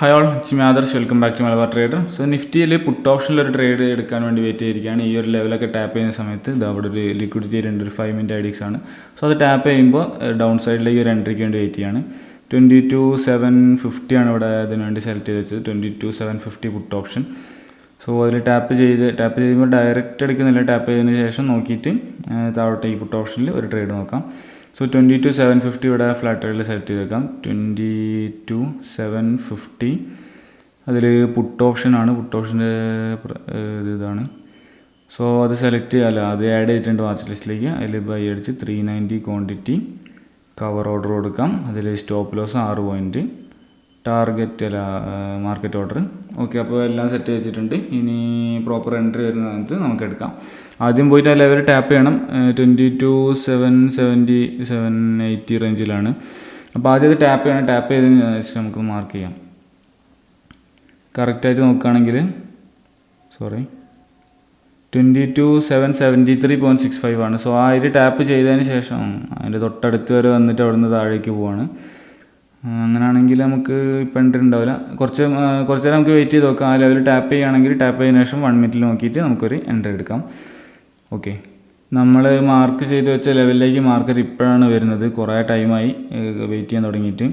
Hi all, it's me Adarsh. Welcome back to Malabar trader. So നിഫ്റ്റിയിൽ put ഓപ്ഷനിൽ ഒരു trade എടുക്കാൻ വേണ്ടി വെയിറ്റ് ചെയ്തിരിക്കുകയാണ്. ഈ ഒരു ലെവലൊക്കെ ടാപ്പ് ചെയ്യുന്ന സമയത്ത് ഇത് അവിടെ ഒരു ലിക്വിഡിറ്റി ഉണ്ട്, ഒരു 5 മിനിറ്റ് ഐഡിക്സ് ആണ്. സോ അത് ടാപ്പ് ചെയ്യുമ്പോൾ ഡൗൺ സൈഡിലേക്ക് ഒരു എൻട്രിക്ക് വേണ്ടി വെയിറ്റ് ചെയ്യാണ്. 22,750 ആണ് ഇവിടെ അതിന് വേണ്ടി സെലക്ട് ചെയ്ത് വെച്ചത്. 22,750 പുട്ട് ഓപ്ഷൻ. സോ അതിൽ ടാപ്പ് ചെയ്യുമ്പോൾ ഡയറക്റ്റ് എടുക്കുന്നില്ല. ടാപ്പ് ചെയ്തതിന് ശേഷം നോക്കിയിട്ട് താഴോട്ട് ഈ പുട്ട് ഓപ്ഷനിൽ ഒരു ട്രേഡ് നോക്കാം. സോ 22,750 ഇവിടെ ഫ്ലാറ്റ് ട്രേഡിൽ സെലക്ട് ചെയ്ത് വെക്കാം. 22,750 അതിൽ പുട്ട് ഓപ്ഷനാണ്. പുട്ട് ഓപ്ഷൻ്റെ ഇതാണ്. സോ അത് സെലക്ട് ചെയ്യാമല്ലോ, അത് ആഡ് ചെയ്തിട്ടുണ്ട് വാച്ച് ലിസ്റ്റിലേക്ക്. അതിൽ ബൈ അടിച്ച് 390 ക്വാണ്ടിറ്റി കവർ ഓർഡർ കൊടുക്കാം. അതിൽ stop loss 6 point, target market order. Okay, അപ്പോൾ എല്ലാം സെറ്റ് വെച്ചിട്ടുണ്ട്. ഇനി പ്രോപ്പർ എൻട്രി വരുന്ന സമയത്ത് നമുക്ക് എടുക്കാം. ആദ്യം പോയിട്ട് ആ ലെവൽ ടാപ്പ് ചെയ്യണം. 22,770 780 റേഞ്ചിലാണ്. അപ്പോൾ ആദ്യം അത് ടാപ്പ് ചെയ്യണം. ടാപ്പ് ചെയ്തതിന് ശേഷം നമുക്ക് മാർക്ക് ചെയ്യാം. കറക്റ്റായിട്ട് നോക്കുകയാണെങ്കിൽ 22,773.65 ആണ്. സോ ആ ഒരു ടാപ്പ് ചെയ്തതിന് ശേഷം അതിൻ്റെ തൊട്ടടുത്ത് വരെ വന്നിട്ട് അവിടെ നിന്ന് താഴേക്ക് പോവാണ്. അങ്ങനെയാണെങ്കിൽ നമുക്ക് ഇപ്പം എൻട്രി ഉണ്ടാവില്ല. കുറച്ച് നേരം നമുക്ക് വെയിറ്റ് ചെയ്ത് നോക്കാം. ആ ലെവൽ ടാപ്പ് ചെയ്യുകയാണെങ്കിൽ ടാപ്പ് ചെയ്തതിനു ശേഷം 1 മിനിറ്റിൽ നോക്കിയിട്ട് നമുക്കൊരു എൻട്രി എടുക്കാം. ഓക്കെ, നമ്മൾ മാർക്ക് ചെയ്ത് വെച്ച ലെവലിലേക്ക് മാർക്കറ്റ് ഇപ്പോഴാണ് വരുന്നത്. കുറേ ടൈമായി വെയിറ്റ് ചെയ്യാൻ തുടങ്ങിയിട്ട്.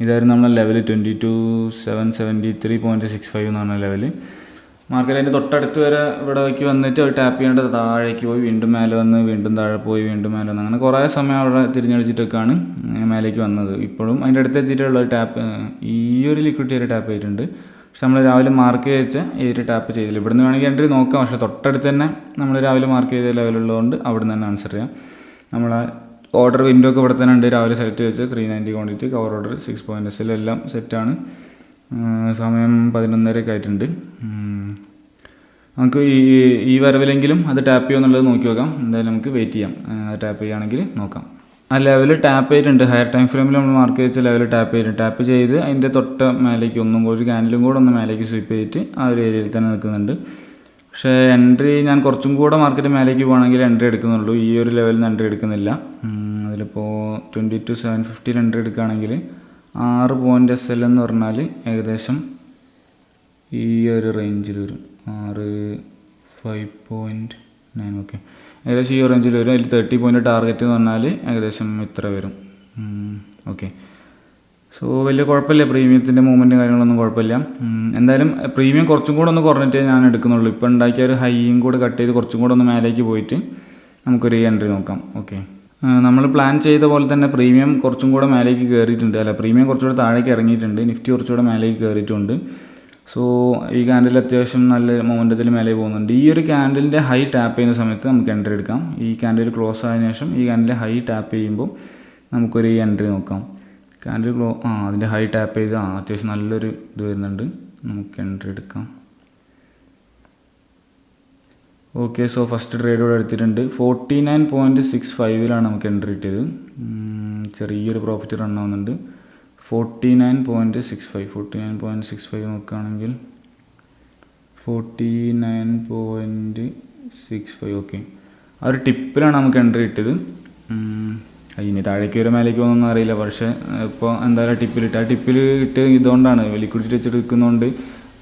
ഇതായിരുന്നു നമ്മളെ ലെവൽ 22,773.65 എന്ന് പറഞ്ഞ ലെവൽ. മാർക്കറ്റ് അതിൻ്റെ തൊട്ടടുത്ത് വരെ ഇവിടേക്ക് വന്നിട്ട് അവർ ടാപ്പ് ചെയ്യേണ്ടത് താഴേക്ക് പോയി, വീണ്ടും മേലെ വന്ന്, വീണ്ടും താഴെ പോയി, വീണ്ടും മേലെ വന്ന്, അങ്ങനെ കുറേ സമയം അവിടെ തിരിഞ്ഞടിച്ചിട്ടൊക്കെയാണ് മേലേക്ക് വന്നത്. ഇപ്പോഴും അതിൻ്റെ അടുത്ത് എത്തിയിട്ടുള്ള ടാപ്പ്, ഈ ഒരു ലിക്വിഡിറ്റി വരെ ടാപ്പ് ചെയ്തിട്ടുണ്ട്. പക്ഷെ നമ്മൾ രാവിലെ മാർക്ക് ചെയ്ത് ഈ ഒരു ടാപ്പ് ചെയ്തില്ല. ഇവിടുന്ന് വേണമെങ്കിൽ എൻട്രി നോക്കാം. പക്ഷേ തൊട്ടടുത്ത് തന്നെ നമ്മൾ രാവിലെ മാർക്ക് ചെയ്ത ലെവലുള്ളതുകൊണ്ട് അവിടെ നിന്ന് തന്നെ ആൻസർ ചെയ്യാം. നമ്മളെ ഓർഡർ വിൻഡോ ഒക്കെ ഇവിടെ തന്നെ ഉണ്ട്. രാവിലെ സെലക്ട് വെച്ച് 390 quantity cover order 6 point S എല്ലാം സെറ്റാണ്. സമയം 11:30 ആയിട്ടുണ്ട്. നമുക്ക് ഈ വരവിലെങ്കിലും അത് ടാപ്പ് ചെയ്യുമെന്നുള്ളത് നോക്കി നോക്കാം. എന്തായാലും നമുക്ക് വെയിറ്റ് ചെയ്യാം. ടാപ്പ് ചെയ്യുകയാണെങ്കിൽ നോക്കാം. ആ ലെവൽ ടാപ്പ് ചെയ്തിട്ടുണ്ട്. ഹയർ ടൈം ഫ്രെയിമിൽ നമ്മൾ മാർക്ക് ചെയ്ത ലെവൽ ടാപ്പ് ചെയ്തിട്ടുണ്ട്. ടാപ്പ് ചെയ്ത് അതിൻ്റെ തൊട്ട് മേലേക്ക് ഒന്നും കൂടി ഒരു ക്യാൻഡിലും കൂടെ ഒന്ന് മേലേക്ക് സ്വീപ്പ് ചെയ്തിട്ട് ആ ഒരു ഏരിയയിൽ തന്നെ നിൽക്കുന്നുണ്ട്. പക്ഷേ എൻട്രി ഞാൻ കുറച്ചും കൂടെ മാർക്കറ്റ് മേലേക്ക് പോകുകയാണെങ്കിൽ എൻട്രി എടുക്കുന്നുള്ളൂ. ഈ ഒരു ലെവലിൽ നിന്ന് എൻട്രി എടുക്കുന്നില്ല. അതിലിപ്പോൾ 22,750 എൻട്രി എടുക്കുകയാണെങ്കിൽ 6 പോയിൻറ്റ് എസ് എൽ എന്ന് പറഞ്ഞാൽ ഏകദേശം ഈ ഒരു റേഞ്ചിൽ വരും. 5.9. ഓക്കെ, ഏകദേശം ഈ റേഞ്ചിൽ വരും. അതിൽ 30 പോയിൻറ്റ് ടാർഗറ്റ് എന്ന് പറഞ്ഞാൽ ഏകദേശം ഇത്ര വരും. ഓക്കെ, സോ വലിയ കുഴപ്പമില്ല. പ്രീമിയത്തിൻ്റെ മൂവ്മെൻറ്റും കാര്യങ്ങളൊന്നും കുഴപ്പമില്ല. എന്തായാലും പ്രീമിയം കുറച്ചും കൂടെ ഒന്ന് കുറഞ്ഞിട്ടേ ഞാൻ എടുക്കുന്നുള്ളൂ. ഇപ്പോൾ ഉണ്ടാക്കിയ ഒരു ഹൈയും കൂടെ കട്ട് ചെയ്ത് കുറച്ചും കൂടെ ഒന്ന് മേലേക്ക് പോയിട്ട് നമുക്കൊരു എൻട്രി നോക്കാം. ഓക്കെ, നമ്മൾ പ്ലാൻ ചെയ്ത പോലെ തന്നെ പ്രീമിയം കുറച്ചും കൂടെ മേലേക്ക് കയറിയിട്ടുണ്ട്. പ്രീമിയം കുറച്ചുകൂടെ താഴേക്ക് ഇറങ്ങിയിട്ടുണ്ട്. നിഫ്റ്റി കുറച്ചുകൂടെ മേലേക്ക് കയറിയിട്ടുണ്ട്. സോ ഈ ക്യാൻഡിൽ അത്യാവശ്യം നല്ല മൊമെൻറ്റത്തിൽ മേലെ പോകുന്നുണ്ട്. ഈ ഒരു ക്യാൻഡിലിൻ്റെ ഹൈ ടാപ്പ് ചെയ്യുന്ന സമയത്ത് നമുക്ക് എൻട്രി എടുക്കാം. ഈ ക്യാൻഡിൽ ക്ലോസ് ആയതിനു ശേഷം ഈ ക്യാൻഡിലെ ഹൈ ടാപ്പ് ചെയ്യുമ്പോൾ നമുക്കൊരു എൻട്രി നോക്കാം. ക്യാൻഡിൽ അതിൻ്റെ ഹൈ ടാപ്പ് ചെയ്ത് അത്യാവശ്യം നല്ലൊരു ഇത് വരുന്നുണ്ട്. നമുക്ക് എൻട്രി എടുക്കാം. ഓക്കെ, സോ ഫസ്റ്റ് ട്രേഡ് ഇവിടെ എടുത്തിട്ടുണ്ട്. 49.65 നമുക്ക് എൻട്രി കിട്ടിയത്. ചെറിയൊരു പ്രോഫിറ്റ് റൺ ആവുന്നുണ്ട്. 49.65 നോക്കുകയാണെങ്കിൽ 49.65. ഓക്കെ, ആ ഒരു ടിപ്പിലാണ് നമുക്ക് എൻട്രി കിട്ടിയത്. ഇനി താഴേക്ക് വരെ മേലേക്ക് പോകുന്നൊന്നും അറിയില്ല. പക്ഷേ ഇപ്പോൾ എന്തായാലും ടിപ്പിലിട്ട്, ആ ടിപ്പിൽ ഇട്ട് ഇതുകൊണ്ടാണ് ലിക്വിഡിറ്റി വെച്ചിട്ട് എടുക്കുന്നതുകൊണ്ട്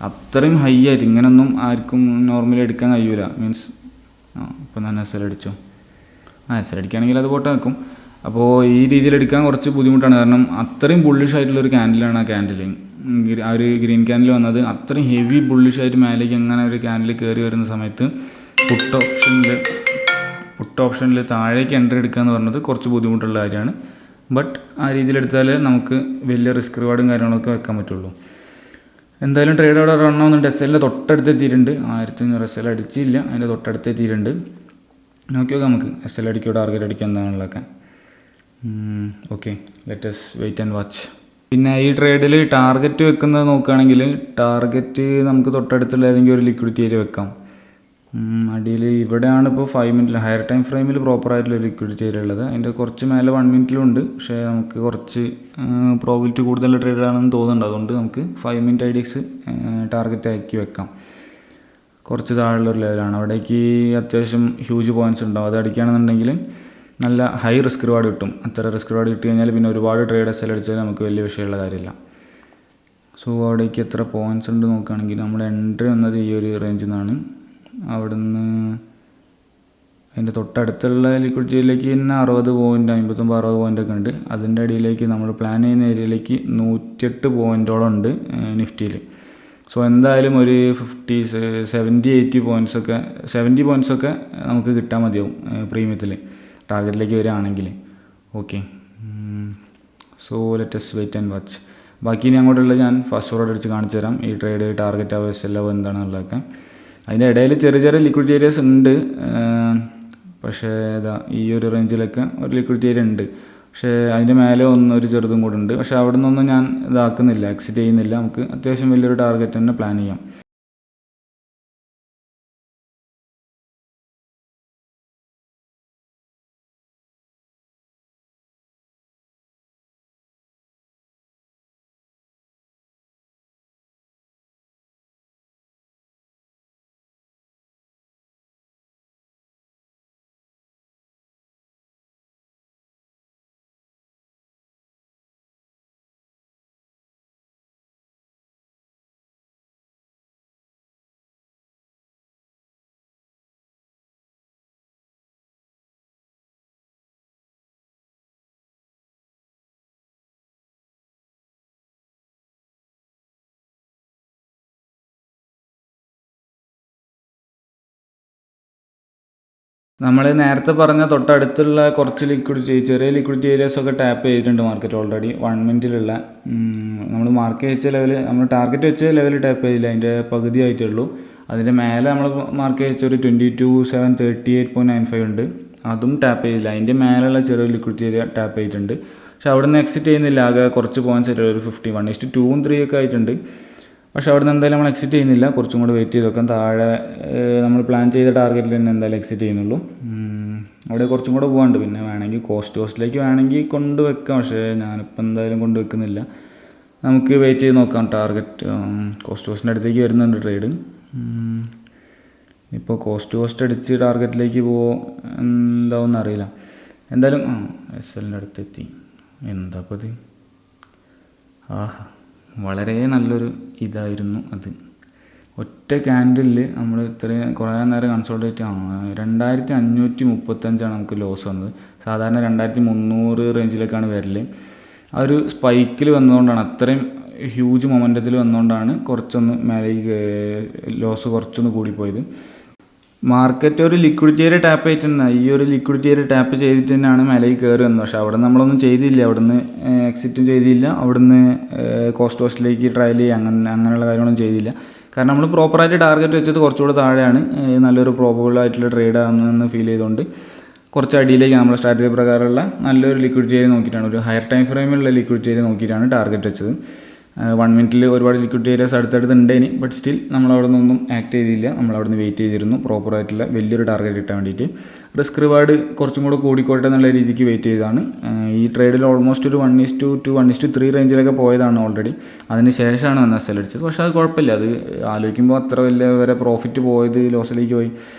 അത്രയും ഹൈ ആയിട്ട് ഇങ്ങനൊന്നും ആർക്കും നോർമലി എടുക്കാൻ കഴിയൂല. മീൻസ് ഇപ്പം ഞാൻ എസ് എൽ അടിച്ചോ, എസ് എൽ അടിക്കുകയാണെങ്കിൽ അത് പോട്ടെ നിൽക്കും. അപ്പോൾ ഈ രീതിയിൽ എടുക്കാൻ കുറച്ച് ബുദ്ധിമുട്ടാണ്. കാരണം അത്രയും ബുള്ളിഷ് ആയിട്ടുള്ളൊരു ക്യാൻഡിലാണ് ആ ക്യാൻഡിൽ. ആ ഒരു ഗ്രീൻ ക്യാൻഡിൽ വന്നത് അത്രയും ഹെവി ബുള്ളിഷ് ആയിട്ട് മേലേക്ക് അങ്ങനെ ഒരു ക്യാൻഡിൽ കയറി വരുന്ന സമയത്ത് പുട്ട് ഓപ്ഷനിൽ താഴേക്ക് എൻട്രി എടുക്കുക എന്ന് പറഞ്ഞത് കുറച്ച് ബുദ്ധിമുട്ടുള്ള കാര്യമാണ്. ബട്ട് ആ രീതിയിലെടുത്താൽ നമുക്ക് വലിയ റിസ്ക് റിവാർഡും കാര്യങ്ങളൊക്കെ വെക്കാൻ പറ്റുള്ളൂ. എന്തായാലും ട്രേഡ് അവിടെ റൺ ആവുന്നുണ്ട്. എസ് എല്ലിൻ്റെ തൊട്ടടുത്ത് എത്തിയിട്ടുണ്ട്. 1500 എസ് എൽ അടിച്ചില്ല, അതിൻ്റെ തൊട്ടടുത്ത് എത്തിയിട്ടുണ്ട്. നോക്കി നോക്കാം നമുക്ക് എസ് എൽ അടിക്കോ ടാർഗറ്റ് അടിക്കുക എന്താണുള്ളതൊക്കെ. Okay, let us wait and watch. പിന്നെ ഈ ട്രേഡിൽ ടാർഗറ്റ് വെക്കുന്നത് നോക്കുകയാണെങ്കിൽ ടാർഗറ്റ് നമുക്ക് തൊട്ടടുത്തുള്ള ഏതെങ്കിലും ഒരു ലിക്വിഡിറ്റി ഏരിയ വെക്കാം. അടിയിൽ ഇവിടെയാണ് ഇപ്പോൾ 5 മിനിറ്റിൽ ഹയർ ടൈം ഫ്രെയിമിൽ പ്രോപ്പറായിട്ടുള്ള ലിക്വിഡിറ്റി ഏരിയ ഉള്ളത്. അതിൻ്റെ കുറച്ച് മേലെ 1 മിനിറ്റിലുണ്ട്. പക്ഷേ നമുക്ക് കുറച്ച് പ്രോബിലിറ്റി കൂടുതലുള്ള ട്രേഡാണെന്ന് തോന്നുന്നുണ്ട്. അതുകൊണ്ട് നമുക്ക് 5 മിനിറ്റ് ഐഡിക്സ് ടാർഗറ്റ് ആക്കി വെക്കാം. കുറച്ച് താഴെയുള്ളൊരു ലെവലാണ്. അവിടേക്ക് അത്യാവശ്യം ഹ്യൂജ് പോയിൻറ്റ്സ് ഉണ്ടാവും. അത് അടിക്കുകയാണെന്നുണ്ടെങ്കിൽ നല്ല ഹൈ റിസ്ക് റിവാർഡ് കിട്ടും. അത്ര റിസ്ക് റിവാർഡ് കിട്ടി കഴിഞ്ഞാൽ പിന്നെ ഒരുപാട് ട്രേഡ് എസ് എൽ അടിച്ചാൽ നമുക്ക് വലിയ വിഷയമുള്ള കാര്യമില്ല. സോ അവിടേക്ക് എത്ര പോയിൻറ്റ്സ് ഉണ്ട് നോക്കുകയാണെങ്കിൽ നമ്മൾ എൻട്രി വന്നത് ഈ ഒരു റേഞ്ചിൽ നിന്നാണ്. അവിടുന്ന് അതിൻ്റെ തൊട്ടടുത്തുള്ള ലിക്വിഡിറ്റിയിലേക്ക് തന്നെ 60 പോയിൻ്റ് 59-60 പോയിൻ്റൊക്കെ ഉണ്ട്. അതിൻ്റെ അടിയിലേക്ക് നമ്മൾ പ്ലാൻ ചെയ്യുന്ന ഏരിയയിലേക്ക് 108 പോയിൻറ്റോളം ഉണ്ട് നിഫ്റ്റിയിൽ. സോ എന്തായാലും ഒരു 70-80 പോയിൻറ്റ്സൊക്കെ 70 പോയിൻറ്റ്സൊക്കെ നമുക്ക് കിട്ടാൻ മതിയാവും പ്രീമിയത്തിൽ ടാർഗറ്റിലേക്ക് വരികയാണെങ്കിൽ. Okay, so let's wait and watch. ബാക്കി ഇനി അങ്ങോട്ടുള്ളത് ഞാൻ ഫാസ്റ്റ് ഫോർവേഡ് അടിച്ച് കാണിച്ചു തരാം. ഈ ട്രേഡ് ടാർഗറ്റ് അവേഴ്സ് എല്ലാം എന്താണെന്നുള്ളതൊക്കെ. അതിൻ്റെ ഇടയിൽ ചെറിയ ചെറിയ ലിക്വിഡിറ്റി ഏരിയാസ് ഉണ്ട്. പക്ഷേ ഇതാ ഈ ഒരു റേഞ്ചിലൊക്കെ ഒരു ലിക്വിഡിറ്റി ഏരിയ ഉണ്ട്. പക്ഷേ അതിൻ്റെ മേലെ ഒരു ചെറുതും കൂടെ ഉണ്ട്. പക്ഷേ അവിടെ നിന്നൊന്നും ഞാൻ ഇതാക്കുന്നില്ല, എക്സിറ്റ് ചെയ്യുന്നില്ല. നമുക്ക് അത്യാവശ്യം വലിയൊരു ടാർഗറ്റ് തന്നെ പ്ലാൻ ചെയ്യാം. നമ്മൾ നേരത്തെ പറഞ്ഞ തൊട്ടടുത്തുള്ള കുറച്ച് ചെറിയ ലിക്വിഡിറ്റി ഏരിയാസൊക്കെ ടാപ്പ് ചെയ്തിട്ടുണ്ട് മാർക്കറ്റ് ഓൾറെഡി 1 മിനിറ്റിലുള്ള. നമ്മൾ മാർക്ക് വെച്ച ലെവൽ, നമ്മൾ ടാർഗറ്റ് വെച്ച ലെവൽ ടാപ്പ് ചെയ്തില്ല, അതിൻ്റെ പകുതി ആയിട്ടേ ഉള്ളൂ. അതിൻ്റെ മേലെ നമ്മൾ മാർക്ക് വെച്ച ഒരു 22,738.95 ഉണ്ട്, അതും ടാപ്പ് ചെയ്തില്ല. അതിൻ്റെ മേലെയുള്ള ചെറിയ ലിക്വിഡിറ്റി ഏരിയ ടാപ്പ് ചെയ്തിട്ടുണ്ട്. പക്ഷെ അവിടെ നിന്ന് എക്സിറ്റ് ചെയ്യുന്നില്ല, ആകെ കുറച്ച് പോയിൻറ്റ്സ് ആയിട്ട് ഒരു 51:2 3 ഒക്കെ ആയിട്ടുണ്ട്. പക്ഷെ അവിടെ നിന്ന് എന്തായാലും നമ്മൾ എക്സിറ്റ് ചെയ്യുന്നില്ല, കുറച്ചും കൂടെ വെയിറ്റ് ചെയ്ത് വെക്കാം. താഴെ നമ്മൾ പ്ലാൻ ചെയ്ത ടാർഗറ്റിൽ തന്നെ എന്തായാലും എക്സിറ്റ് ചെയ്യുന്നുള്ളൂ. അവിടെ കുറച്ചും കൂടെ പോകാണ്ട്. പിന്നെ വേണമെങ്കിൽ കോസ്റ്റിലേക്ക് വേണമെങ്കിൽ കൊണ്ടുവെക്കാം, പക്ഷേ ഞാനിപ്പോൾ എന്തായാലും കൊണ്ടുവെക്കുന്നില്ല. നമുക്ക് വെയിറ്റ് ചെയ്ത് നോക്കാം. ടാർഗറ്റ് കോസ്റ്റിൻ്റെ അടുത്തേക്ക് വരുന്നുണ്ട് ട്രേഡ്. ഇപ്പോൾ കോസ്റ്റ് അടിച്ച് ടാർഗറ്റിലേക്ക് എന്താവും അറിയില്ല. എന്തായാലും SLൻ്റെ അടുത്തെത്തി. എന്താ അപ്പോൾ ഇത്? ആഹാ, വളരെ നല്ലൊരു ഇതായിരുന്നു അത്. ഒറ്റ ക്യാൻഡിലിൽ നമ്മൾ ഇത്രയും കുറേ നേരം കൺസോൾട്ടേറ്റ് 2535 നമുക്ക് ലോസ് വന്നത്. സാധാരണ 2300 റേഞ്ചിലേക്കാണ് വരൽ. ആ ഒരു സ്പൈക്കിൽ വന്നതുകൊണ്ടാണ്, അത്രയും ഹ്യൂജ് മൊമെൻറ്റത്തിൽ വന്നതുകൊണ്ടാണ് കുറച്ചൊന്ന് മേലേക്ക് ലോസ് കുറച്ചൊന്ന് കൂടിപ്പോയത്. മാർക്കറ്റ് ഒരു ലിക്വിഡിറ്റി ഏരിയ ടാപ്പ് ചെയ്തിട്ടുണ്ട്. ഈ ഒരു ലിക്വിഡിറ്റി ഏരിയ ടാപ്പ് ചെയ്തിട്ട് തന്നെയാണ് മേലേക്ക് കയറി വന്നത്. പക്ഷേ അവിടെ നമ്മളൊന്നും ചെയ്തില്ല, അവിടുന്ന് എക്സിറ്റും ചെയ്തില്ല, അവിടുന്ന് കോസ്റ്റിലേക്ക് ട്രയൽ ചെയ്യുക അങ്ങനെയുള്ള കാര്യങ്ങളൊന്നും ചെയ്തില്ല. കാരണം നമ്മൾ പ്രോപ്പറായിട്ട് ടാർഗറ്റ് വെച്ചത് കുറച്ചുകൂടെ താഴെയാണ്, നല്ലൊരു പ്രോബബിൾ ആയിട്ടുള്ള ട്രേഡ് ആണെന്ന് ഫീൽ ചെയ്തുകൊണ്ട് കുറച്ച് അടിയിലേക്ക് നമ്മുടെ സ്ട്രാറ്റജി പ്രകാരമുള്ള നല്ലൊരു ലിക്വിഡിറ്റി ഏരിയ നോക്കിയിട്ടാണ്, ഒരു ഹയർ ടൈം ഫ്രെയിമിലുള്ള ലിക്വിഡിറ്റി ഏരിയ നോക്കിയിട്ടാണ് ടാർഗറ്റ് വെച്ചത്. 1 മിനിറ്റിൽ ഒരുപാട് ലിക്വിഡിറ്റി ഏരിയാസ് അടുത്തടുത്ത് ഉണ്ടേനി, ബട്ട് സ്റ്റിൽ നമ്മളവിടെ നിന്നൊന്നും ആക്ട് ചെയ്തില്ല. നമ്മളവിടെ നിന്ന് വെയിറ്റ് ചെയ്തിരുന്നു പ്രോപ്പറായിട്ടുള്ള വലിയൊരു ടാർഗറ്റ് കിട്ടാൻ വേണ്ടിയിട്ട്. റിസ്ക് റിവാർഡ് കുറച്ചും കൂടെ കൂടിക്കോട്ടെ എന്നുള്ള രീതിക്ക് വെയിറ്റ് ചെയ്തതാണ്. ഈ ട്രേഡിൽ ഓൾമോസ്റ്റ് ഒരു 1:2 1:3 റേഞ്ചിലൊക്കെ പോയതാണ് ഓൾറെഡി. അതിന് ശേഷമാണ് വന്ന SL അടിച്ചത്. പക്ഷേ അത് കുഴപ്പമില്ല, അത് ആലോചിക്കുമ്പോൾ അത്ര വലിയ വരെ പ്രോഫിറ്റ് പോയത് ലോസിലേക്ക് പോയി.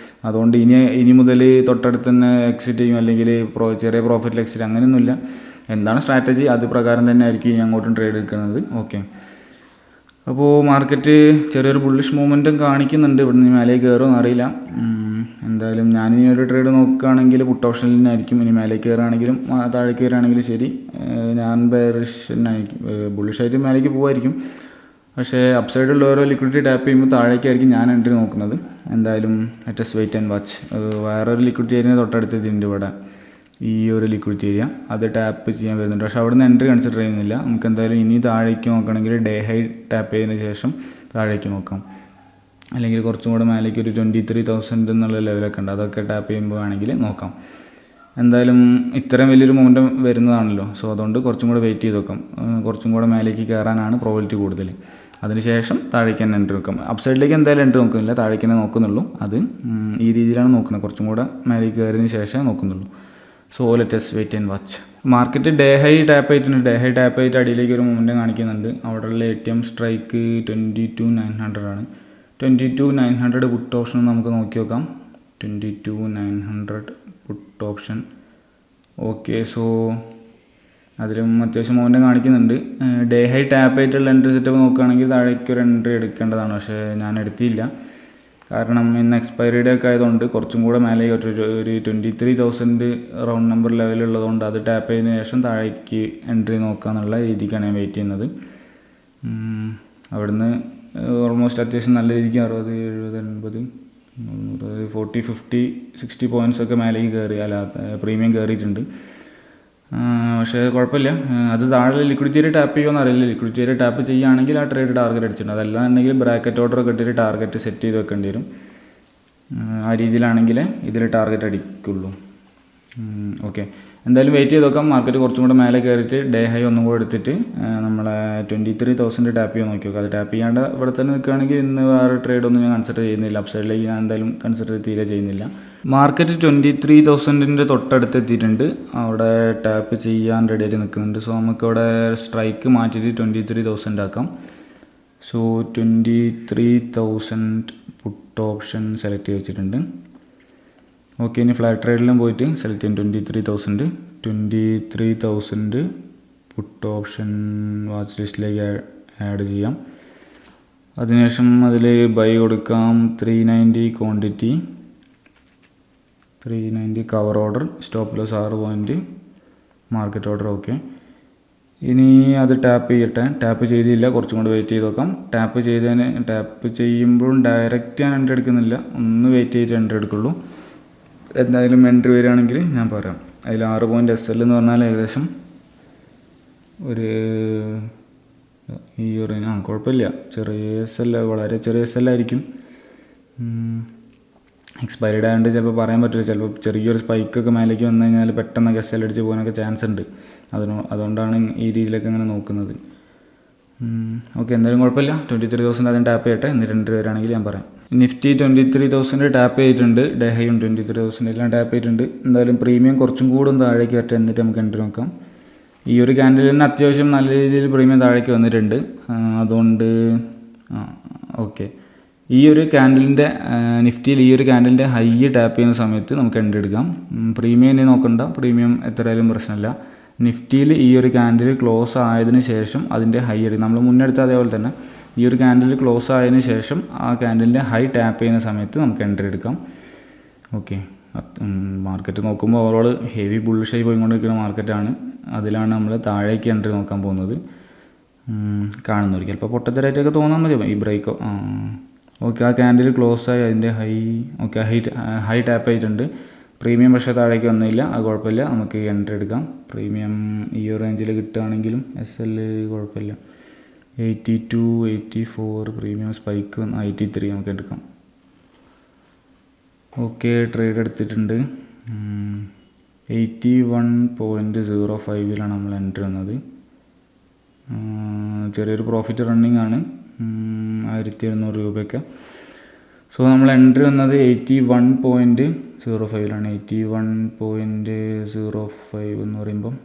അതുകൊണ്ട് ഇനി മുതൽ തൊട്ടടുത്ത് തന്നെ എക്സിറ്റ് ചെയ്യും, അല്ലെങ്കിൽ ചെറിയ പ്രോഫിറ്റിൽ എക്സിറ്റ് അങ്ങനെയൊന്നുമില്ല. എന്താണ് സ്ട്രാറ്റജി അത് പ്രകാരം തന്നെ ആയിരിക്കും ഇനി അങ്ങോട്ടും ട്രേഡ് എടുക്കുന്നത്. ഓക്കെ, അപ്പോൾ മാർക്കറ്റ് ചെറിയൊരു ബുള്ളിഷ് മൂവ്മെൻറ്റും കാണിക്കുന്നുണ്ട്. ഇവിടുന്ന് മേലേക്ക് കയറുമെന്ന് അറിയില്ല. എന്തായാലും ഞാനിനി ഒരു ട്രേഡ് നോക്കുകയാണെങ്കിൽ പുട്ട് ഓപ്ഷനിൽ നിന്നായിരിക്കും. ഇനി മേലേക്ക് കയറുകയാണെങ്കിലും താഴേക്ക് കയറുകയാണെങ്കിലും ശരി, ഞാൻ ബെയറിഷായിരിക്കും, ബുള്ളിഷായിട്ട് മേലേക്ക് പോകുമായിരിക്കും. പക്ഷേ അപ്സൈഡുള്ള ഓരോ ലിക്വിഡിറ്റി ടാപ്പ് ചെയ്യുമ്പോൾ താഴേക്കായിരിക്കും ഞാൻ എൻട്രി നോക്കുന്നത്. എന്തായാലും ലെറ്റസ് വെയിറ്റ് ആൻഡ് വാച്ച്. വേറൊരു ലിക്വിഡിറ്റി ഏരിയ തൊട്ടടുത്തിട്ടുണ്ട് ഇവിടെ, ഈ ഒരു ലിക്വിഡിറ്റി ഏരിയ, അത് ടാപ്പ് ചെയ്യാൻ വരുന്നുണ്ട്. പക്ഷേ അവിടെ നിന്ന് എൻട്രി കൺസിഡർ ചെയ്യുന്നില്ല. നമുക്ക് എന്തായാലും ഇനി താഴേക്ക് നോക്കണമെങ്കിൽ ഡേ ഹൈ ടാപ്പ് ചെയ്തതിന് ശേഷം താഴേക്ക് നോക്കാം, അല്ലെങ്കിൽ കുറച്ചും കൂടെ മേലേക്ക് ഒരു 23,000 എന്നുള്ള ലെവലൊക്കെ ഉണ്ട്, അതൊക്കെ ടാപ്പ് ചെയ്യുമ്പോൾ വേണമെങ്കിൽ നോക്കാം. എന്തായാലും ഇത്രയും വലിയൊരു മൊമെൻറ്റം വരുന്നതാണല്ലോ, സോ അതുകൊണ്ട് കുറച്ചും കൂടെ വെയിറ്റ് ചെയ്ത് നോക്കാം. കുറച്ചും കൂടെ മേലേക്ക് കയറാനാണ് പ്രോബിലിറ്റി കൂടുതൽ. അതിനുശേഷം താഴേക്ക് തന്നെ എൻട്രി നോക്കാം. അപ്സൈഡിലേക്ക് എന്തായാലും എൻട്രി നോക്കുന്നില്ല, താഴേക്ക് തന്നെ നോക്കുന്നുള്ളൂ. അത് ഈ രീതിയിലാണ് നോക്കുന്നത്, കുറച്ചും കൂടെ മേലേക്ക് കയറിയതിന് ശേഷം നോക്കുന്നുള്ളൂ. So let's wait and watch. Market day high tap ചെയ്തിട്ടുണ്ട്. ഡേ ഹൈ ടാപ്പ് ചെയ്തിട്ട് അടിയിലേക്ക് ഒരു മൊമെൻറ്റം കാണിക്കുന്നുണ്ട്. അവിടെയുള്ള ATM സ്ട്രൈക്ക് 22,900 ആണ്. 22,900 പുട്ട് ഓപ്ഷൻ നമുക്ക് നോക്കി നോക്കാം. 22,900 പുട്ട് ഓപ്ഷൻ. ഓക്കെ, സോ അതിലും അത്യാവശ്യം മോൻ്റെ കാണിക്കുന്നുണ്ട്. ഡേ ഹൈ ടാപ്പ് ആയിട്ടുള്ള എൻട്രി സെറ്റപ്പ് നോക്കുകയാണെങ്കിൽ താഴേക്ക് ഒരു എൻട്രി എടുക്കേണ്ടതാണ്. പക്ഷേ ഞാൻ എടുത്തില്ല, കാരണം ഇന്ന് എക്സ്പയറി ഡേ ഒക്കെ ആയതുകൊണ്ട് കുറച്ചും കൂടെ മേലേക്ക് ഒരു 23,000 റൗണ്ട് നമ്പർ ലെവലുള്ളതുകൊണ്ട് അത് ടാപ്പ് ചെയ്തതിന് ശേഷം താഴേക്ക് എൻട്രി നോക്കുക എന്നുള്ള രീതിക്കാണ് ഞാൻ വെയിറ്റ് ചെയ്യുന്നത്. അവിടുന്ന് ഓൾമോസ്റ്റ് അത്യാവശ്യം നല്ല രീതിക്ക് 60, 70, 80, 40, 50, 60 പോയിൻറ്റ്സൊക്കെ മേലേക്ക് കയറി, അല്ല പ്രീമിയം കയറിയിട്ടുണ്ട്. പക്ഷേ കുഴപ്പമില്ല. അത് താഴെ ലിക്വിഡിറ്റി ഏരിയ ടാപ്പ് ചെയ്യുമെന്ന് അറിയില്ല. ലിക്വിഡിറ്റി ഏരിയ ടാപ്പ് ചെയ്യുകയാണെങ്കിൽ ആ ട്രേഡ് ടാർഗറ്റ് അടിച്ചിട്ടുണ്ട്. അതല്ലാന്നുണ്ടെങ്കിൽ ബ്രാക്കറ്റ് ഓർഡറൊക്കെ ഇട്ടിട്ട് ടാർഗറ്റ് സെറ്റ് ചെയ്ത് വെക്കേണ്ടി വരും. ആ രീതിയിലാണെങ്കിൽ ഇതിൽ ടാർഗറ്റ് അടിക്കുള്ളൂ. ഓക്കെ, എന്തായാലും വെയിറ്റ് ചെയ്ത് നോക്കാം. മാർക്കറ്റ് കുറച്ചും കൂടെ മേലെ കയറിയിട്ട് ഡേ ഹൈ ഒന്നും കൂടെ എടുത്തിട്ട് നമ്മളെ 23,000 ടാപ്പ് ചെയ്യാൻ നോക്കി നോക്കാം. അത് ടാപ്പ് ചെയ്യാണ്ട് ഇവിടെ തന്നെ നിൽക്കുകയാണെങ്കിൽ ഇന്ന് വേറെ ട്രേഡൊന്നും ഞാൻ കൺസിഡർ ചെയ്യുന്നില്ല. അപ്സൈഡിലേക്ക് ഞാൻ എന്തായാലും കൺസിഡർ തീരെ ചെയ്യുന്നില്ല. മാർക്കറ്റ് 23,000 തൊട്ടടുത്ത് എത്തിയിട്ടുണ്ട്. അവിടെ ടാപ്പ് ചെയ്യാൻ റെഡി ആയിട്ട് നിൽക്കുന്നുണ്ട്. സോ നമുക്കവിടെ സ്ട്രൈക്ക് മാറ്റിയിട്ട് 23,000 ആക്കാം. സോ 23,000 പുട്ട് ഓപ്ഷൻ സെലക്ട് ചെയ്ത് വെച്ചിട്ടുണ്ട്. ഓക്കെ, ഇനി ഫ്ലാറ്റ് ട്രേഡിലും പോയിട്ട് സെലക്ട് ചെയ്യാം 23,000 പുട്ട് ഓപ്ഷൻ വാച്ച് ലിസ്റ്റിലേക്ക് ആഡ് ചെയ്യാം. അതിനുശേഷം അതിൽ ബൈ കൊടുക്കാം 390 quantity, 390 cover order, stop loss 6 point, market order. Okay, ഇനി അത് ടാപ്പ് ചെയ്യട്ടെ. ടാപ്പ് ചെയ്തില്ല, കുറച്ചും കൂടെ വെയിറ്റ് ചെയ്ത് നോക്കാം. ടാപ്പ് ചെയ്യുമ്പോഴും ഡയറക്റ്റ് ഞാൻ എൻട്രി എടുക്കുന്നില്ല, ഒന്ന് വെയിറ്റ് ചെയ്തിട്ട് എൻട്രി എടുക്കുള്ളൂ. എന്തായാലും എൻട്രി വരികയാണെങ്കിൽ ഞാൻ പറയാം. അതിൽ 6 പോയിൻറ്റ് SL എന്ന് പറഞ്ഞാൽ ഏകദേശം ഒരു ഈ ഒരു കുഴപ്പമില്ല, ചെറിയ SL, വളരെ ചെറിയ SL ആയിരിക്കും. എക്സ്പയർഡ് ആയതുകൊണ്ട് ചിലപ്പോൾ പറയാൻ പറ്റില്ല. ചിലപ്പോൾ ചെറിയൊരു സ്പൈക്കൊക്കെ മേലേക്ക് വന്നു കഴിഞ്ഞാൽ പെട്ടെന്നൊക്കെ SL അടിച്ച് പോകാനൊക്കെ ചാൻസ് ഉണ്ട്. അതുകൊണ്ടാണ് ഈ രീതിയിലൊക്കെ അങ്ങനെ നോക്കുന്നത്. ഓക്കെ, എന്തായാലും കുഴപ്പമില്ല. 23,000 അതിന് ടാപ്പ് ചെയ്യട്ടെ, എന്നിട്ട് എൻട്രി വരികയാണെങ്കിൽ ഞാൻ പറയാം. നിഫ്റ്റി 23,000 ടാപ്പ് ചെയ്തിട്ടുണ്ട്. ഡേ ഹൈയും 23,000 എല്ലാം ടാപ്പ് ചെയ്തിട്ടുണ്ട്. എന്തായാലും പ്രീമിയം കുറച്ചും കൂടെ ഒന്ന് താഴേക്ക് വരട്ടെ, എന്നിട്ട് നമുക്ക് എൻട്രി നോക്കാം. ഈ ഒരു ക്യാൻഡിൽ തന്നെ അത്യാവശ്യം നല്ല രീതിയിൽ പ്രീമിയം താഴേക്ക് വന്നിട്ടുണ്ട്. അതുകൊണ്ട് ഓക്കെ, ഈ ഒരു ക്യാൻഡലിൻ്റെ നിഫ്റ്റിയിൽ ഈ ഒരു ക്യാൻഡലിൻ്റെ ഹൈ ടാപ്പ് ചെയ്യുന്ന സമയത്ത് നമുക്ക് എൻട്രി എടുക്കാം. പ്രീമിയം ഇനി നോക്കണ്ട, പ്രീമിയം എത്രയായാലും പ്രശ്നമില്ല. നിഫ്റ്റിയിൽ ഈ ഒരു ക്യാൻഡിൽ ക്ലോസ് ആയതിനു ശേഷം അതിൻ്റെ ഹൈ എടുക്കും. നമ്മൾ മുന്നെടുത്ത അതേപോലെ തന്നെ ഈ ഒരു ക്യാൻഡിൽ ക്ലോസ് ആയതിനു ശേഷം ആ ക്യാൻഡലിൻ്റെ ഹൈ ടാപ്പ് ചെയ്യുന്ന സമയത്ത് നമുക്ക് എൻട്രി എടുക്കാം. ഓക്കെ, മാർക്കറ്റ് നോക്കുമ്പോൾ ഓവറോൾ ഹെവി ബുള്ളിഷായി പോയിക്കൊണ്ടിരിക്കുന്ന മാർക്കറ്റാണ്. അതിലാണ് നമ്മൾ താഴേക്ക് എൻട്രി നോക്കാൻ പോകുന്നത്. കാണുന്നവർക്ക് ചിലപ്പോൾ പൊട്ടത്തരായിട്ടൊക്കെ തോന്നാൻ മതി ഈ ബ്രേക്കോ. ഓക്കെ, ആ ക്യാൻഡിൽ ക്ലോസ് ആയി അതിൻ്റെ ഹൈ. ഓക്കെ, ഹൈ ടാപ്പ് ആയിട്ടുണ്ട്. പ്രീമിയം പക്ഷേ താഴേക്ക് വന്നില്ല, അത് കുഴപ്പമില്ല, നമുക്ക് എൻട്രി എടുക്കാം. പ്രീമിയം ഈ ഒരു റേഞ്ചിൽ കിട്ടുകയാണെങ്കിലും SL കുഴപ്പമില്ല. 82, 84, പ്രീമിയം സ്പൈക്ക് 83 നമുക്ക് എടുക്കാം. ഓക്കെ, ട്രേഡ് എടുത്തിട്ടുണ്ട്. 81.05 നമ്മൾ എൻട്രി വന്നത്. ചെറിയൊരു പ്രോഫിറ്റ് റണ്ണിങ് ആണ്, 1,700 രൂപയൊക്കെ. സോ നമ്മൾ എൻട്രി വന്നത് 81.05 81.05 എന്ന് പറയുമ്പം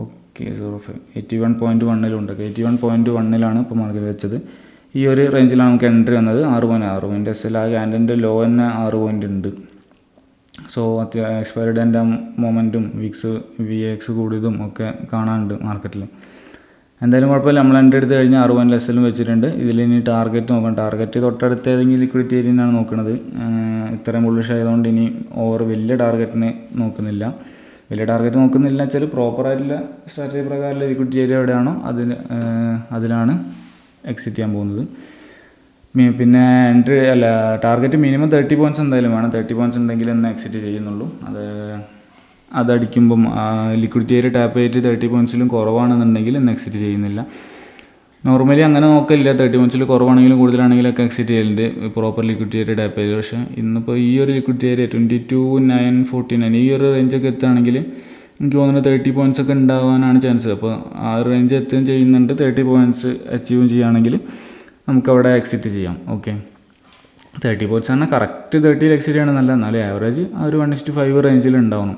ഓക്കെ 05 81.1 81.1 ഇപ്പോൾ മാർക്കറ്റ് വെച്ചത്. ഈ ഒരു റേഞ്ചിലാണ് നമുക്ക് എൻട്രി വന്നത്. 6 SL ആ ക്യാൻഡലിൻ്റെ ലോ തന്നെ 6 പോയിൻ്റ് ഉണ്ട്. സോ എക്സ്പയറി ഡേൻ്റെ മൊമെൻറ്റും VX കൂടിയതും ഒക്കെ കാണാനുണ്ട് മാർക്കറ്റിൽ. എന്തായാലും കുഴപ്പമില്ല, നമ്മൾ എൻട്രി എടുത്ത് കഴിഞ്ഞാൽ 6 SL വെച്ചിട്ടുണ്ട്. ഇതിൽ ഇനി ടാർഗറ്റ് നോക്കണം. ടാർഗറ്റ് തൊട്ടടുത്ത് ഏതെങ്കിലും ലിക്വിഡിറ്റി ഏരിയയാണ് നോക്കുന്നത്. ഇത്രയും ബുള്ളിഷ് ആയതുകൊണ്ട് ഇനി വലിയ ടാർഗറ്റിന് നോക്കുന്നില്ല. വലിയ ടാർഗറ്റ് നോക്കുന്നില്ല വെച്ചാൽ പ്രോപ്പറായിട്ടുള്ള സ്ട്രാറ്റജി പ്രകാരമുള്ള ലിക്വിഡിറ്റി ഏരിയ എവിടെയാണോ അതിലാണ് എക്സിറ്റ് ചെയ്യാൻ പോകുന്നത്. പിന്നെ ടാർഗറ്റ് മിനിമം 30 പോയിൻറ്റ്സ് എന്തായാലും വേണം. 30 പോയിൻറ്റ്സ് ഉണ്ടെങ്കിൽ ഒന്ന് എക്സിറ്റ് ചെയ്യുന്നുള്ളൂ. അതടിക്കുമ്പം ലിക്വിഡിറ്റി ഏരിയ ടാപ്പ് ചെയ്തിട്ട് 30 പോയിൻറ്റ്സിലും കുറവാണെന്നുണ്ടെങ്കിൽ ഇന്ന് എക്സിറ്റ് ചെയ്യുന്നില്ല. നോർമലി അങ്ങനെ നോക്കില്ല. 30 പോയിൻറ്റ്സിൽ കുറവാണെങ്കിലും കൂടുതലാണെങ്കിലൊക്കെ എക്സിറ്റ് ചെയ്യലുണ്ട് പ്രോപ്പർ ലിക്വിഡിറ്റി ഏരിയ ടാപ്പ് ചെയ്ത്. പക്ഷേ ഇന്നിപ്പോൾ ഈ ഒരു ലിക്വിഡിറ്റി ഏരിയ 22,949 ഈ ഒരു റേഞ്ചൊക്കെ എത്തുകയാണെങ്കിൽ എനിക്ക് തോന്നുന്നത് 30 പോയിൻറ്റ്സ് ഒക്കെ ഉണ്ടാവാനാണ് ചാൻസ്. അപ്പോൾ ആ ഒരു റേഞ്ച് എത്തുകയും ചെയ്യുന്നുണ്ട്. 30 പോയിൻറ്റ്സ് അച്ചീവും ചെയ്യുകയാണെങ്കിൽ നമുക്കവിടെ എക്സിറ്റ് ചെയ്യാം. ഓക്കെ, 30 പോയിൻറ്റ്സ് പറഞ്ഞാൽ കറക്റ്റ് 30 എക്സിറ്റ് ചെയ്യണമെന്നല്ല, എന്നാലും ആവറേജ് ആ ഒരു 1:5 റേഞ്ചിൽ ഉണ്ടാവണം.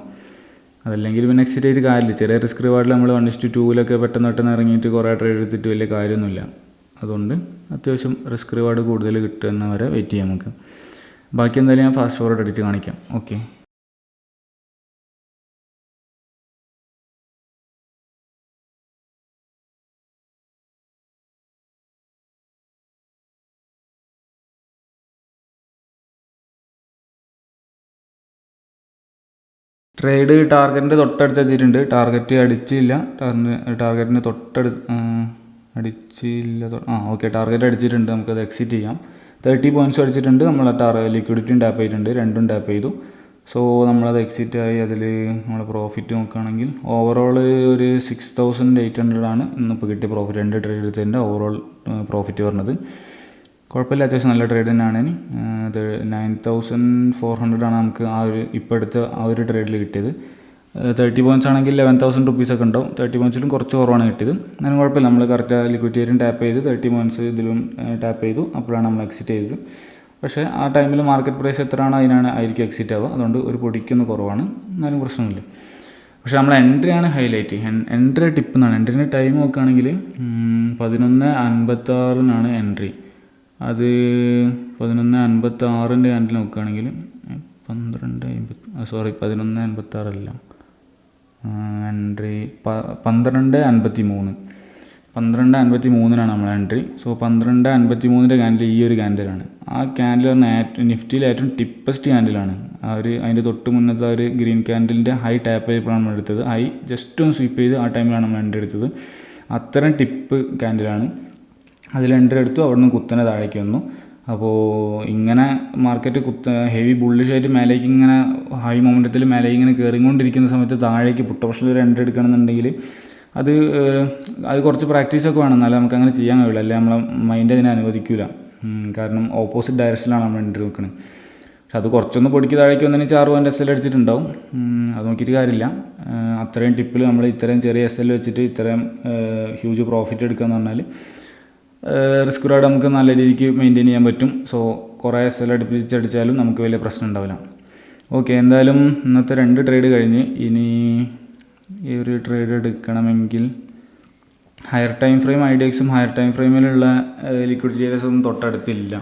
അതല്ലെങ്കിൽ പിന്നെ എക്സിറ്റ് ചെയ്തിട്ട് കാര്യമില്ല. ചെറിയ റിസ്ക് റിവാർഡിൽ നമ്മൾ 1:2 പെട്ടെന്ന് ഇറങ്ങിയിട്ട് കുറേ ട്രേഡ് എടുത്തിട്ട് വലിയ കാര്യമൊന്നുമില്ല. അതുകൊണ്ട് അത്യാവശ്യം റിസ്ക് റിവാർഡ് കൂടുതൽ കിട്ടുന്നവരെ വെയിറ്റ് ചെയ്യാം നമുക്ക്. ബാക്കി എന്തായാലും ഞാൻ ഫാസ്റ്റ് ഫോർവേഡ് അടിച്ച് കാണിക്കാം. ഓക്കെ. ട്രേഡ് ടാർഗറ്റിൻ്റെ തൊട്ടടുത്ത് എത്തിയിട്ടുണ്ട്. ടാർഗറ്റ് അടിച്ചില്ല, ടാർഗറ്റിന് അടിച്ചില്ല. ഓക്കെ, ടാർഗറ്റ് അടിച്ചിട്ടുണ്ട്. നമുക്കത് എക്സിറ്റ് ചെയ്യാം. 30 പോയിൻറ്റ്സ് അടിച്ചിട്ടുണ്ട്. നമ്മൾ ലിക്വിഡിറ്റിയും ടാപ്പ് ചെയ്തിട്ടുണ്ട്, രണ്ടും ടാപ്പ് ചെയ്തു. സോ നമ്മളത് എക്സിറ്റ് ആയി. അതിൽ നമ്മൾ പ്രോഫിറ്റ് നോക്കുകയാണെങ്കിൽ ഓവറോൾ ഒരു 6800 ആണ് ഇന്നിപ്പോൾ കിട്ടിയ പ്രോഫിറ്റ്. 2 ട്രേഡ് എടുത്തതിൻ്റെ ഓവറോൾ പ്രോഫിറ്റ് പറഞ്ഞത് കുഴപ്പമില്ല, അത്യാവശ്യം നല്ല ട്രേഡ് തന്നെയാണ്. അത് 9400 ആണ് നമുക്ക് ഇപ്പോൾ എടുത്ത ഒരു ട്രേഡിൽ കിട്ടിയത്. 30 പോയിൻറ്റ്സ് ആണെങ്കിൽ 11,000 റുപ്പീസൊക്കെ ഉണ്ടാവും. 30 പോയിൻറ്റ്സിലും കുറച്ച് കുറവാണ് കിട്ടിയത്. എന്നാലും കുഴപ്പമില്ല, നമ്മൾ കറക്റ്റ് ലിക്വിഡിറ്റിയും ടാപ്പ് ചെയ്ത് 30 പോയിൻറ്റ്സ് ഇതിലും ടാപ്പ് ചെയ്തു. അപ്പോഴാണ് നമ്മൾ എക്സിറ്റ് ചെയ്തത്. പക്ഷേ ആ ടൈമിൽ മാർക്കറ്റ് പ്രൈസ് എത്രയാണോ ആയിരിക്കും എക്സിറ്റ് ആവുക. അതുകൊണ്ട് ഒരു പൊടിക്കൊന്ന് കുറവാണ്, എന്നാലും പ്രശ്നമില്ല. പക്ഷേ നമ്മളെ എൻട്രിയാണ് ഹൈലൈറ്റ്. എൻട്രി ടിപ്പ് എന്നാണ്. എൻട്രീൻ്റെ ടൈം നോക്കുകയാണെങ്കിൽ 11:56 എൻട്രി. അത് 11:56 ക്യാൻഡിൽ നോക്കുകയാണെങ്കിൽ 11:56 അല്ല, എൻട്രി 12:53 നമ്മൾ എൻട്രി. സോ 12:53 ക്യാൻഡിൽ ഈ ഒരു ക്യാൻഡിലാണ്. ആ ക്യാൻഡിൽ പറഞ്ഞാൽ നിഫ്റ്റിയിൽ ഏറ്റവും ടിപ്പസ്റ്റ് ക്യാൻഡിലാണ്. അതിൻ്റെ തൊട്ട് മുന്നത്തെ ഒരു ഗ്രീൻ ക്യാൻഡിലിൻ്റെ ഹൈ ടാപ്പ് ചെയ്തപ്പോഴാണ് നമ്മൾ എടുത്തത്. ഹൈ ജസ്റ്റ് ഒന്ന് സ്വീപ്പ് ചെയ്ത് ആ ടൈമിലാണ് നമ്മൾ എൻട്രി എടുത്തത്. അത്തരം ടിപ്പ് ക്യാൻഡിലാണ്. അതിൽ എൻട്രി എടുത്തു, അവിടെ നിന്ന് കുത്തനെ താഴേക്ക് വന്നു. അപ്പോൾ ഇങ്ങനെ മാർക്കറ്റ് ഹെവി ബുള്ളിഷായിട്ട് മേലേക്ക് ഇങ്ങനെ ഹൈ മൊമെൻറ്റത്തിൽ മേലേക്ക് ഇങ്ങനെ കയറിക്കൊണ്ടിരിക്കുന്ന സമയത്ത് താഴേക്ക് പുട്ട് ഓപ്ഷനിൽ ഒരു എൻട്രി എടുക്കണമെന്നുണ്ടെങ്കിൽ അത് കുറച്ച് പ്രാക്ടീസൊക്കെ വേണം, എന്നാലും നമുക്ക് അങ്ങനെ ചെയ്യാൻ കഴിയില്ല. അല്ലെങ്കിൽ നമ്മളെ മൈൻഡ് അതിനെ അനുവദിക്കില്ല. കാരണം ഓപ്പോസിറ്റ് ഡയറക്ഷനിലാണ് നമ്മൾ എൻട്രി വെക്കുന്നത്. പക്ഷെ അത് കുറച്ചൊന്ന് പൊടിക്ക് താഴേക്ക് വന്നതിന് 6 പോയിൻറ്റ് SL അടിച്ചിട്ടുണ്ടാവും. അത് നോക്കിയിട്ട് കാര്യമില്ല. അത്രയും ടിപ്പിൽ നമ്മൾ ഇത്രയും ചെറിയ SL വെച്ചിട്ട് ഇത്രയും ഹ്യൂജ് പ്രോഫിറ്റ് എടുക്കുക എന്ന് പറഞ്ഞാൽ റിസ്ക് റേറ്റ് നമുക്ക് നല്ല രീതിക്ക് മെയിൻറ്റെയിൻ ചെയ്യാൻ പറ്റും. സോ കുറേ SL അടുപ്പിച്ചടിച്ചാലും നമുക്ക് വലിയ പ്രശ്നം ഉണ്ടാവില്ല. ഓക്കെ, എന്തായാലും ഇന്നത്തെ 2 ട്രേഡ് കഴിഞ്ഞ് ഇനി ഈ ഒരു ട്രേഡ് എടുക്കണമെങ്കിൽ ഹയർ ടൈം ഫ്രെയിം IDXും ഹയർ ടൈം ഫ്രെയിമിലുള്ള ലിക്വിഡിറ്റി ഏരിയസ് ഒന്നും തൊട്ടടുത്തില്ല.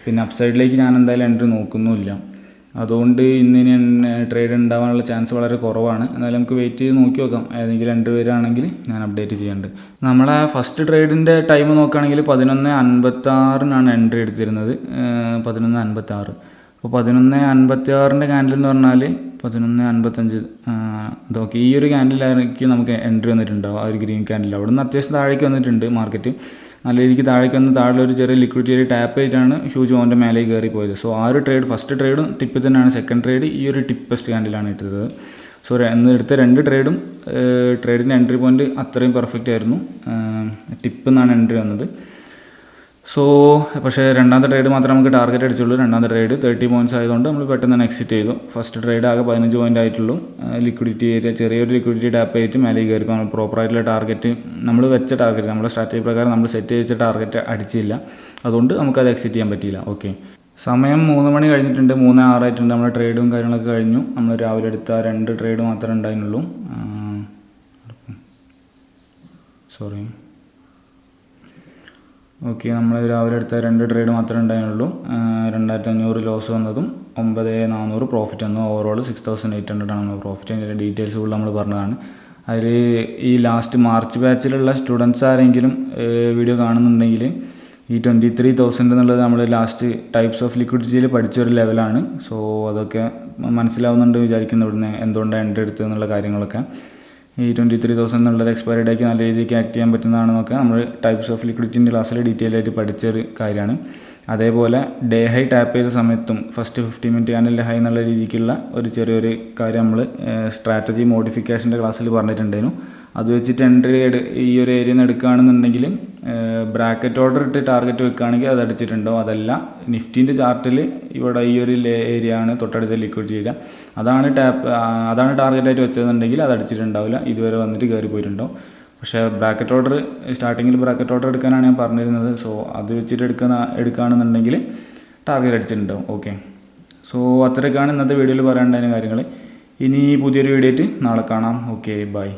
പിന്നെ അപ്സൈഡിലേക്ക് ഞാൻ എന്തായാലും എൻട്രി നോക്കുന്നുമില്ല. അതുകൊണ്ട് ഇനി ട്രേഡ് ഉണ്ടാകാനുള്ള ചാൻസ് വളരെ കുറവാണ്. എന്നാലും നമുക്ക് വെയിറ്റ് ചെയ്ത് നോക്കി നോക്കാം. ഏതെങ്കിലും 2 പേരാണെങ്കിൽ ഞാൻ അപ്ഡേറ്റ് ചെയ്യുന്നുണ്ട്. നമ്മളെ ഫസ്റ്റ് ട്രേഡിൻ്റെ ടൈം നോക്കുകയാണെങ്കിൽ 11:56 എൻട്രി എടുത്തിരുന്നത്. 11:56. അപ്പോൾ 11:56 ക്യാൻഡിൽ എന്ന് പറഞ്ഞാൽ 11:55. അതൊക്കെ ഈ ഒരു ക്യാൻഡിലായിരിക്കും നമുക്ക് എൻട്രി വന്നിട്ടുണ്ടാവും. ആ ഒരു ഗ്രീൻ ക്യാൻഡിൽ അവിടെ നിന്ന് അത്യാവശ്യം താഴേക്ക് വന്നിട്ടുണ്ട്. മാർക്കറ്റ് നല്ല രീതിക്ക് താഴേക്ക് വന്ന് താഴെ ഒരു ചെറിയ ലിക്വിഡിറ്റി ടാപ്പ് ചെയ്തിട്ടാണ് ഹ്യൂജ് ഓൻ്റെ മേലേക്ക് കയറി പോയത്. സോ ആ ഒരു ട്രേഡ് ഫസ്റ്റ് ട്രേഡും ടിപ്പ് തന്നെയാണ്. സെക്കൻഡ് ട്രേഡ് ഈ ഒരു ടിപ്പസ്റ്റ് ക്യാൻഡിലാണ് ഇട്ടത്. സോ എടുത്ത 2 ട്രേഡും ട്രേഡിൻ്റെ എൻട്രി പോയിൻറ്റ് അത്രയും പെർഫെക്റ്റ് ആയിരുന്നു. ടിപ്പ് എന്നാണ് എൻട്രി വന്നത്. സോ പക്ഷേ രണ്ടാമത്തെ ട്രേഡ് മാത്രമേ നമുക്ക് ടാർഗറ്റ് അടിച്ചുള്ളൂ. രണ്ടാമത്തെ ട്രേഡ് 30 പോയിൻറ്റ്സ് ആയതുകൊണ്ട് നമ്മൾ പെട്ടെന്ന് തന്നെ എക്സിറ്റ് ചെയ്തു. ഫസ്റ്റ് ട്രേഡ് ആകെ 15 പോയിൻ്റ് ആയിട്ടുള്ളൂ. ലിക്വിഡിറ്റി ഏരിയ ചെറിയൊരു ലിക്വിഡിറ്റി ടാപ്പ് ചെയ്തിട്ട് മേലേക്ക് കയറി. നമ്മൾ പ്രോപ്പറായിട്ടുള്ള ടാർഗറ്റ് നമ്മൾ വെച്ച ടാർഗറ്റ് നമ്മുടെ സ്ട്രാറ്റജി പ്രകാരം നമ്മൾ സെറ്റ് ചെയ്ത ടാർഗറ്റ് അടിച്ചില്ല. അതുകൊണ്ട് നമുക്കത് എക്സിറ്റ് ചെയ്യാൻ പറ്റിയില്ല. ഓക്കെ, സമയം 3 മണി കഴിഞ്ഞിട്ടുണ്ട്. 3:06 ആയിട്ടുണ്ട്. നമ്മുടെ ട്രേഡും കാര്യങ്ങളൊക്കെ കഴിഞ്ഞു. നമ്മൾ രാവിലെ എടുത്ത 2 ട്രേഡ് മാത്രമേ ഉണ്ടായിരുന്നുള്ളൂ. ഓക്കെ, നമ്മൾ രാവിലെ എടുത്ത 2 ട്രേഡ് മാത്രമേ ഉണ്ടായിരുന്നുള്ളൂ. 2500 ലോസ് വന്നതും 9400 പ്രോഫിറ്റ് വന്നു. ഓവറോൾ 6800 ആണ് പ്രോഫിറ്റ്. അതിൻ്റെ ഡീറ്റെയിൽസ് ഫുൾ നമ്മൾ പറഞ്ഞതാണ്. അതിൽ ഈ ലാസ്റ്റ് മാർച്ച് ബാച്ചിലുള്ള സ്റ്റുഡൻസ് ആരെങ്കിലും വീഡിയോ കാണുന്നുണ്ടെങ്കിൽ ഈ 23,000 എന്നുള്ളത് നമ്മൾ ലാസ്റ്റ് ടൈപ്സ് ഓഫ് ലിക്വിഡിറ്റിയിൽ പഠിച്ചൊരു ലെവലാണ്. സോ അതൊക്കെ മനസ്സിലാവുന്നുണ്ട് വിചാരിക്കുന്നു. ഇവിടുന്ന് എന്തുകൊണ്ടാണ് എൻട്രി എടുത്തത് എന്നുള്ള കാര്യങ്ങളൊക്കെ. ഈ 23,000 എന്നുള്ളത് എക്സ്പയറി ഡേക്ക് നല്ല രീതിക്ക് ആക്ട് ചെയ്യാൻ പറ്റുന്നതാണെന്നൊക്കെ നമ്മൾ ടൈപ്സ് ഓഫ് ലിക്വിഡിറ്റിൻ്റെ ക്ലാസ്സിൽ ഡീറ്റെയിൽ ആയിട്ട് പഠിച്ചൊരു കാര്യമാണ്. അതേപോലെ ഡേ ഹൈ ടാപ്പ് ചെയ്ത സമയത്തും ഫസ്റ്റ് 50 മിനിറ്റ് ക്യാൻഡിലിൻ്റെ ഹൈ എന്നുള്ള രീതിക്കുള്ള ഒരു ചെറിയൊരു കാര്യം നമ്മൾ സ്ട്രാറ്റജി മോഡിഫിക്കേഷൻ്റെ ക്ലാസ്സിൽ പറഞ്ഞിട്ടുണ്ടായിരുന്നു. അത് വെച്ചിട്ട് എൻട്രി ഈ ഒരു ഏരിയയിൽ നിന്ന് എടുക്കുകയാണെന്നുണ്ടെങ്കിൽ ബ്രാക്കറ്റ് ഓർഡർ ഇട്ട് ടാർഗറ്റ് വെക്കുകയാണെങ്കിൽ അത് അടിച്ചിട്ടുണ്ടാവും. അതല്ല നിഫ്റ്റീൻ്റെ ചാർട്ടിൽ ഇവിടെ ഈ ഒരു ഏരിയ ആണ് തൊട്ടടുത്ത ലിക്വിഡിറ്റി ഏരിയ, അതാണ് ടാർഗറ്റായിട്ട് വെച്ചതെന്നുണ്ടെങ്കിൽ അത് അടിച്ചിട്ടുണ്ടാവില്ല. ഇതുവരെ വന്നിട്ട് കയറി പോയിട്ടുണ്ടാവും. പക്ഷേ ബ്രാക്കറ്റ് ഓർഡർ സ്റ്റാർട്ടിങ്ങിൽ ബ്രാക്കറ്റ് ഓർഡർ എടുക്കാനാണ് ഞാൻ പറഞ്ഞിരുന്നത്. സോ അത് വെച്ചിട്ട് എടുക്കുകയാണെന്നുണ്ടെങ്കിൽ ടാർഗറ്റ് അടിച്ചിട്ടുണ്ടാവും. ഓക്കെ, സോ അത്രയൊക്കെയാണ് ഇന്നത്തെ വീഡിയോയിൽ പറയാനുണ്ടായിരുന്ന കാര്യങ്ങൾ. ഇനി പുതിയൊരു വീഡിയോ ആയിട്ട് നാളെ കാണാം. Okay, by.